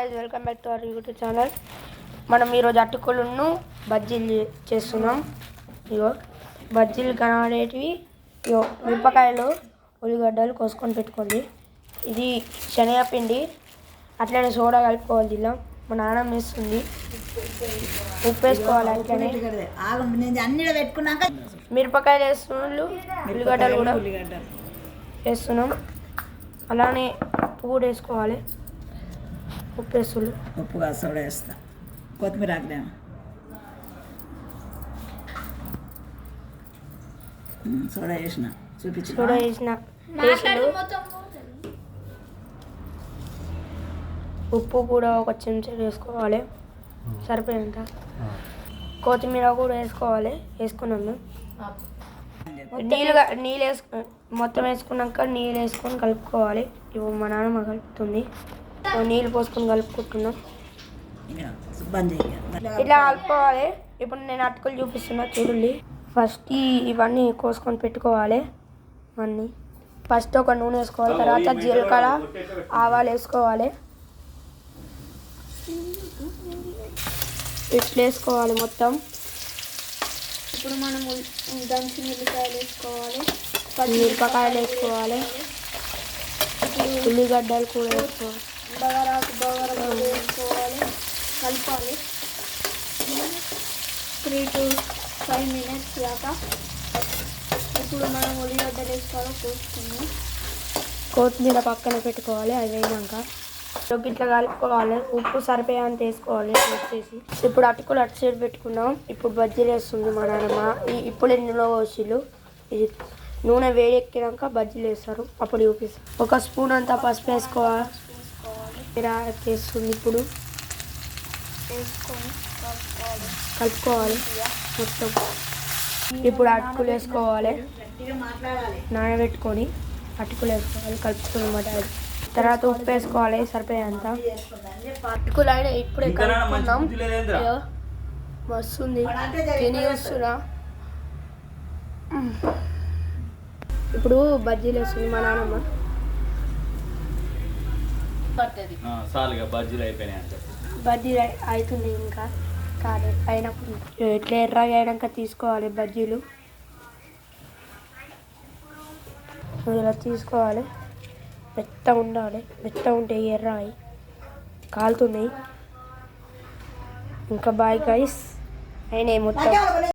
guys, welcome back to our YouTube channel. మనం ఈరోజు అటుకులను బజ్జీలు చేస్తున్నాం. ఇగో బజ్జీలు కనబడేటివి ఇగో మిరపకాయలు ఉల్లిగడ్డలు కోసుకొని పెట్టుకోండి. ఇది శనగపిండి అట్లనే సోడా కలుపుకోవాలి. ఇలా మా నాన్న వేస్తుంది. ఉప్పు వేసుకోవాలి. అట్లనే మిరపకాయలు వేస్తున్నాళ్ళు, ఉల్లిగడ్డలు కూడా వేస్తున్నాం. అలానే ఉప్పు కూడా వేసుకోవాలి. ఉప్పు వేసులు ఉప్పుగా సోడా వేస్తా, కొత్తిమీర ఆకులేమో సోడా వేసిన చూపించి సోడా వేసిన ఉప్పు కూడా ఒక చెంచా వేసుకోవాలి సరిపోయేంత. కొత్తిమీర కూడా వేసుకోవాలి. వేసుకున్నాము. నీళ్ళు మొత్తం వేసుకున్నాక నీళ్ళు వేసుకొని కలుపుకోవాలి. ఇవి మా నాన్నమ్మ కలుపుతుంది. నీళ్ళు పోసుకొని కలుపుకుంటున్నాం. ఇట్లా కలుపుకోవాలి. ఇప్పుడు నేను అటుకులు చూపిస్తున్నా చూడండి. ఫస్ట్ ఇవన్నీ కోసుకొని పెట్టుకోవాలి. అన్నీ ఫస్ట్ ఒక నూనె వేసుకోవాలి. తర్వాత జీలకర్ర ఆవాలు వేసుకోవాలి. ఇట్లా వేసుకోవాలి మొత్తం. ఇప్పుడు మనం దంచి మిరపకాయలు వేసుకోవాలి, మిరపకాయలు వేసుకోవాలి, ఉల్లిగడ్డలు కూడా వేసుకోవాలి, బగారాకు వేసుకోవాలి. కలపాలి 3 to 5 minutes దాకా. ఇప్పుడు మనం ఉల్లిగడ్డలు వేసుకోవాలి. కోసుకుని కొత్తిమీర పక్కన పెట్టుకోవాలి. అది వేయాక ఇట్లా కలుపుకోవాలి. ఉప్పు సరిపోయేంత వేసుకోవాలి వచ్చేసి. ఇప్పుడు అటుకులు అటు సైడ్ పెట్టుకున్నాం. ఇప్పుడు బజ్జీలు వేస్తుంది మా నాన్నమ్మ. ఇప్పుడు ఇందులో వచ్చిళ్ళు ఇది నూనె వేడి ఎక్కినాక బజ్జీలు వేస్తారు. అప్పుడు చూపిస్తాం. ఒక స్పూన్ అంతా పసుపు వేసుకోవాలి. వేస్తుంది. ఇప్పుడు వేసుకొని కలుపుకోవాలి మొత్తం. ఇప్పుడు అటుకులు వేసుకోవాలి. నానబెట్టుకొని అటుకులు వేసుకోవాలి. కలుపుకోవాలన్నమాట. తర్వాత ఉప్పు వేసుకోవాలి సరిపోయేంత. అటుకులు అయినా ఇప్పుడే కలుపుకున్నాం. మస్తుంది. తిని వస్తున్నా. ఇప్పుడు బజ్జీలు వేస్తుంది మా నాన్నమ్మ. బజ్జీలు అవుతుంది ఇంకా కాదు అయినప్పుడు. ఇట్లా ఎర్రగా అయినాక తీసుకోవాలి బజ్జీలు. ఇలా తీసుకోవాలి. మెత్తగా ఉండాలి. మెత్తగా ఉంటే ఎర్రగా కాలుతున్నాయి. ఇంకా బాయ్ గైస్ అయినాయి మొత్తం.